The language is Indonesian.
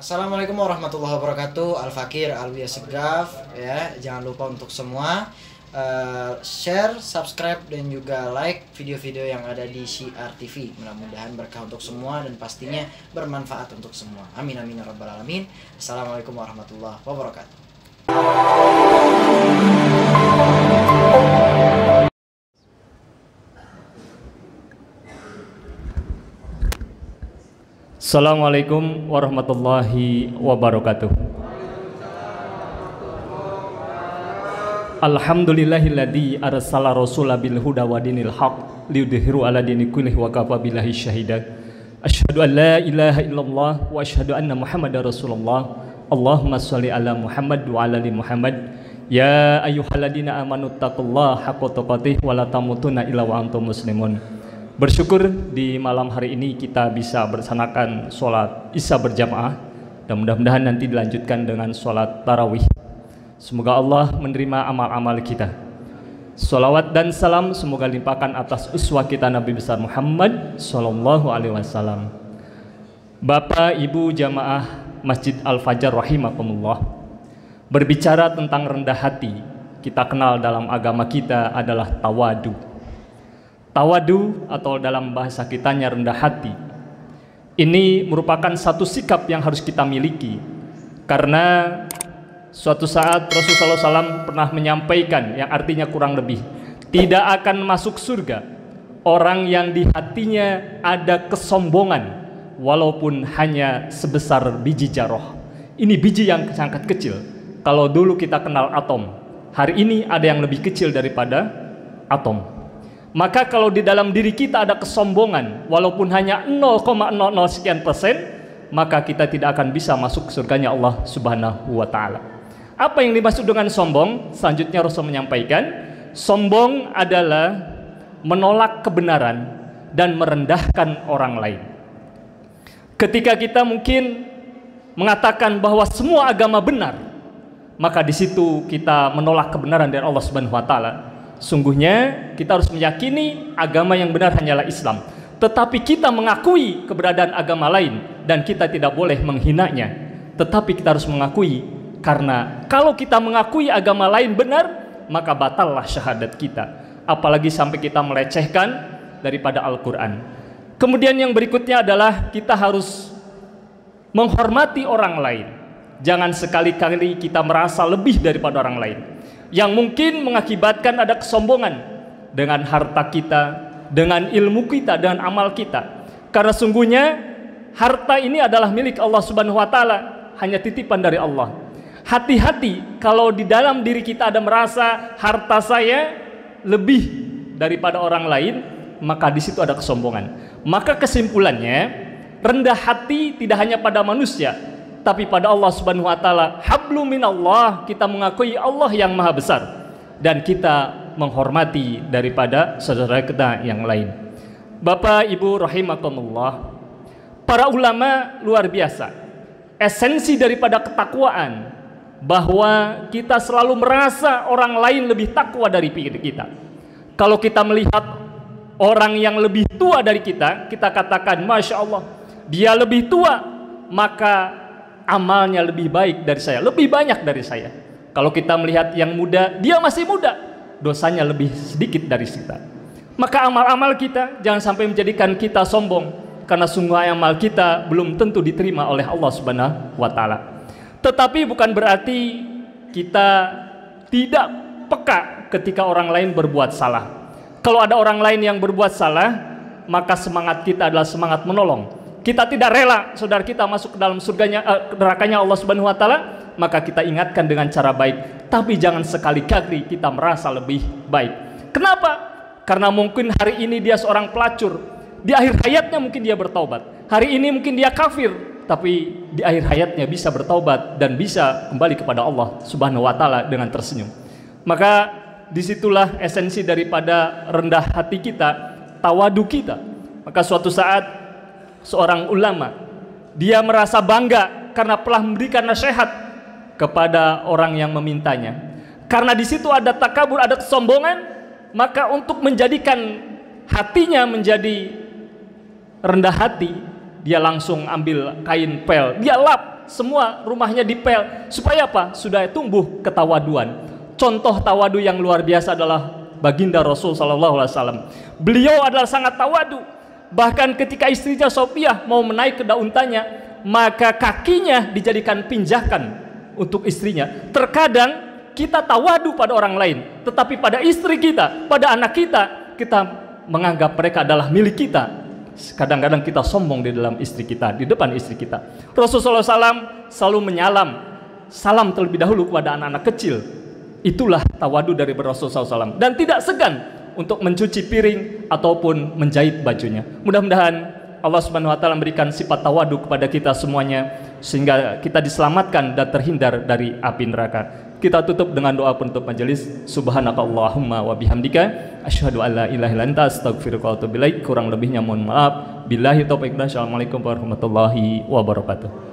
Assalamualaikum warahmatullahi wabarakatuh. Al-Fakir Alwi Segaf ya. Jangan lupa untuk semua share, subscribe dan juga like video-video yang ada di Syiar TV. Mudah-mudahan berkah untuk semua dan pastinya bermanfaat untuk semua. Amin amin ya rabbal alamin. Assalamualaikum warahmatullahi wabarakatuh. Assalamualaikum warahmatullahi wabarakatuh. Alhamdulillahilladzi arsala rasulahu bil huda wa dinil haq liyudhihiru ala dini kullih wa kafa billahi syahida. Asyhadu an la ilaha illallah wa asyhadu anna Muhammadar Rasulullah. Allahumma shalli ala Muhammad wa ala ali Muhammad. Ya ayyuhalladzina amanu taqullaha haqqa tuqatih wa la tamutunna illa wa antum muslimun. Bersyukur di malam hari ini kita bisa bersanakan sholat isya berjamaah dan mudah-mudahan nanti dilanjutkan dengan sholat tarawih. Semoga Allah menerima amal-amal kita. Sholawat dan salam semoga limpahkan atas uswah kita Nabi besar Muhammad Sallallahu Alaihi Wasallam. Bapak Ibu jamaah Masjid Al-Fajar rahimakumullah, berbicara tentang rendah hati, kita kenal dalam agama kita adalah tawadu. Tawadu atau dalam bahasa kitanya rendah hati. Ini merupakan satu sikap yang harus kita miliki. Karena suatu saat Rasulullah SAW pernah menyampaikan yang artinya kurang lebih, tidak akan masuk surga orang yang di hatinya ada kesombongan walaupun hanya sebesar biji jaroh. Ini biji yang sangat kecil. Kalau dulu kita kenal atom, hari ini ada yang lebih kecil daripada atom. Maka kalau di dalam diri kita ada kesombongan walaupun hanya 0,00 sekian persen, maka kita tidak akan bisa masuk surganya Allah Subhanahu wa taala. Apa yang dimaksud dengan sombong? Selanjutnya Rasul menyampaikan, sombong adalah menolak kebenaran dan merendahkan orang lain. Ketika kita mungkin mengatakan bahwa semua agama benar, maka di situ kita menolak kebenaran dari Allah Subhanahu wa taala. Sungguhnya kita harus meyakini agama yang benar hanyalah Islam. Tetapi kita mengakui keberadaan agama lain dan kita tidak boleh menghinanya. Tetapi kita harus mengakui, karena kalau kita mengakui agama lain benar, maka batallah syahadat kita. Apalagi sampai kita melecehkan daripada Al-Quran. Kemudian yang berikutnya adalah kita harus menghormati orang lain. Jangan sekali-kali kita merasa lebih daripada orang lain, yang mungkin mengakibatkan ada kesombongan dengan harta kita, dengan ilmu kita, dengan amal kita. Karena sungguhnya harta ini adalah milik Allah Subhanahu wa taala, hanya titipan dari Allah. Hati-hati kalau di dalam diri kita ada merasa harta saya lebih daripada orang lain, maka di situ ada kesombongan. Maka kesimpulannya, rendah hati tidak hanya pada manusia, tapi pada Allah Subhanahu wa taala. Hablum minallah, kita mengakui Allah yang maha besar dan kita menghormati daripada saudara kita yang lain. Bapak Ibu rahimakumullah, para ulama luar biasa. Esensi daripada ketakwaan bahwa kita selalu merasa orang lain lebih takwa dari kita. Kalau kita melihat orang yang lebih tua dari kita, kita katakan Masya Allah, dia lebih tua, maka amalnya lebih baik dari saya, lebih banyak dari saya. Kalau kita melihat yang muda, dia masih muda, dosanya lebih sedikit dari kita. Maka amal-amal kita jangan sampai menjadikan kita sombong, karena sungguh amal kita belum tentu diterima oleh Allah Subhanahu wa taala. Tetapi bukan berarti kita tidak peka ketika orang lain berbuat salah. Kalau ada orang lain yang berbuat salah, maka semangat kita adalah semangat menolong. Kita tidak rela saudara kita masuk ke dalam surganya, nerakanya Allah Subhanahu wa taala, maka kita ingatkan dengan cara baik. Tapi jangan sekali-kali kita merasa lebih baik. Kenapa? Karena mungkin hari ini dia seorang pelacur, di akhir hayatnya mungkin dia bertaubat. Hari ini mungkin dia kafir, tapi di akhir hayatnya bisa bertaubat dan bisa kembali kepada Allah Subhanahu wa taala dengan tersenyum. Maka disitulah esensi daripada rendah hati kita, tawadu kita. Maka suatu saat seorang ulama, dia merasa bangga karena telah memberikan nasihat kepada orang yang memintanya. Karena di situ ada takabur, ada kesombongan, maka untuk menjadikan hatinya menjadi rendah hati, dia langsung ambil kain pel, dia lap semua rumahnya dipel. Supaya apa? Sudah tumbuh ketawaduan. Contoh tawadu yang luar biasa adalah baginda Rasul SAW. Beliau adalah sangat tawadu. Bahkan ketika istrinya Sofiah mau menaik ke untanya, maka kakinya dijadikan pinjakan untuk istrinya. Terkadang kita tawadu pada orang lain, tetapi pada istri kita, pada anak kita, kita menganggap mereka adalah milik kita. Kadang-kadang kita sombong di dalam istri kita, di depan istri kita. Rasulullah SAW selalu menyalam, salam terlebih dahulu kepada anak-anak kecil. Itulah tawadu dari Rasulullah SAW. Dan tidak segan untuk mencuci piring ataupun menjahit bajunya. Mudah-mudahan Allah Subhanahu wa taala memberikan sifat tawadu kepada kita semuanya, sehingga kita diselamatkan dan terhindar dari api neraka. Kita tutup dengan doa penutup majelis. Subhanakallahumma wa bihamdika asyhadu an la ilaha illa anta astaghfiruka wa atubu ilaik. Kurang lebihnya mohon maaf. Billahi taufiq. Assalamualaikum warahmatullahi wabarakatuh.